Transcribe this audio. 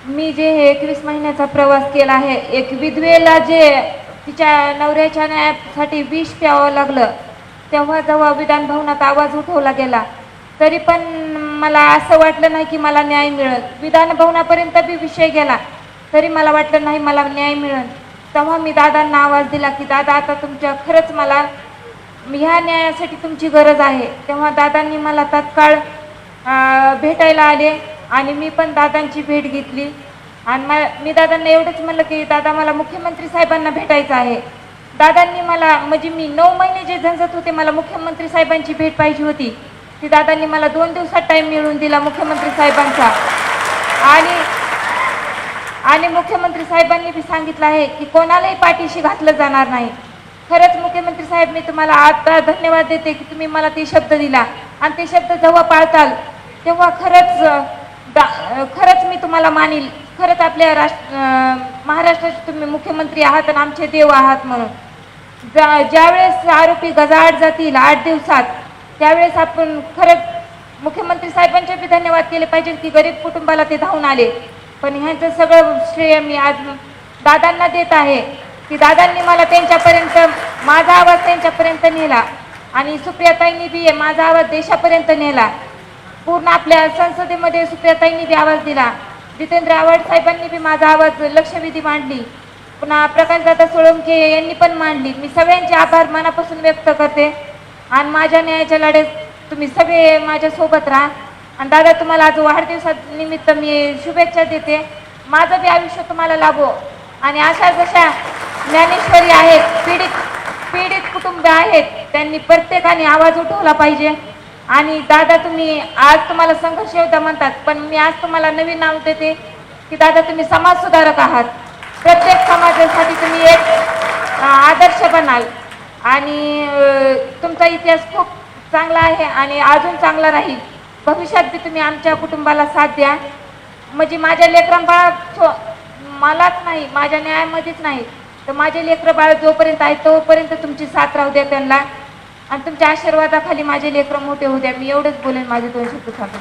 मी जे 21 महिन्याचा प्रवास केला आहे, एक विधवेला जे तिच्या नवऱ्याच्या न्यायासाठी विष प्यावं लागलं, तेव्हा जेव्हा विधान भवनात आवाज उठवला गेला, तरी पण मला असं वाटलं नाही की मला न्याय मिळेल. विधान भवनापर्यंत बी विषय गेला तरी मला वाटलं नाही मला न्याय मिळेल. तेव्हा मी दादांना आवाज दिला की दादा, आता तुमच्या खरंच मला ह्या न्यायासाठी तुमची गरज आहे. तेव्हा दादांनी मला तात्काळ भेटायला आले आणि मी पण दादांची भेट घेतली. आणि मी दादांना एवढंच म्हणलं की दादा, मला मुख्यमंत्री साहेबांना भेटायचं आहे. दादांनी मला, म्हणजे मी 9 महिने जे झंझट होते, मला मुख्यमंत्री साहेबांची भेट पाहिजे होती, ती दादांनी मला 2 दिवसात टाईम मिळवून दिला मुख्यमंत्री साहेबांचा. आणि मुख्यमंत्री साहेबांनी बी सांगितलं आहे की कोणालाही पाठीशी घातलं जाणार नाही. खरंच मुख्यमंत्री साहेब, मी तुम्हाला आता धन्यवाद देते की तुम्ही मला ते शब्द दिला आणि ते शब्द जेव्हा पाळताल तेव्हा खरंच मी तुम्हाला मानील. खरंच आपल्या महाराष्ट्राचे तुम्ही मुख्यमंत्री आहात आणि आमचे देव आहात म्हणून. ज्यावेळेस आरोपी गजाआड जातील 8 दिवसात, त्यावेळेस आपण खरंच मुख्यमंत्री साहेबांचे बी धन्यवाद केले पाहिजे की गरीब कुटुंबाला ते धावून आले. पण ह्यांचं सगळं श्रेय मी आज दादांना देत आहे की दादांनी मला त्यांच्यापर्यंत, माझा आवाज त्यांच्यापर्यंत नेला आणि सुप्रियाताईंनी बी माझा आवाज देशापर्यंत नेला. पूर्ण आपल्या संसदेमध्ये सुप्रियाताईंनी बी आवाज दिला. जितेंद्र आव्हाड साहेबांनी बी माझा आवाज लक्षवेधी मांडली. पुन्हा प्रकाशदादा सोळंके यांनी पण मांडली. मी सगळ्यांचे आभार मनापासून व्यक्त करते आणि माझ्या न्यायाच्या लढ्यात तुम्ही सगळे माझ्यासोबत राहा. आणि दादा, तुम्हाला आज वाढदिवसानिमित्त मी शुभेच्छा देते. माझं बी आयुष्य तुम्हाला लाभो आणि अशा जशा ज्ञानेश्वरी आहेत, पीडित कुटुंब आहेत, त्यांनी प्रत्येकाने आवाज उठवला पाहिजे. आणि दादा, तुम्ही आज तुम्हाला संघर्ष योद्धा म्हणतात, पण मी आज तुम्हाला नवीन नाव देते की दादा, तुम्ही समाज सुधारक आहात. प्रत्येक समाजासाठी तुम्ही एक आदर्श बनाल आणि तुमचा इतिहास खूप चांगला आहे आणि अजून चांगला राहील. भविष्यात बी तुम्ही आमच्या कुटुंबाला साथ द्या. म्हणजे माझ्या लेकरांबाळा, मलाच नाही, माझ्या न्यायामध्येच नाही तर माझे लेकरं बाळ जोपर्यंत आहे तोपर्यंत तुमची साथ राहू द्या त्यांना आणि तुमच्या आशीर्वादाखाली माझे लेकरं मोठे होऊ द्या. मी एवढंच बोलेन, माझे 2 शब्द सांगतो.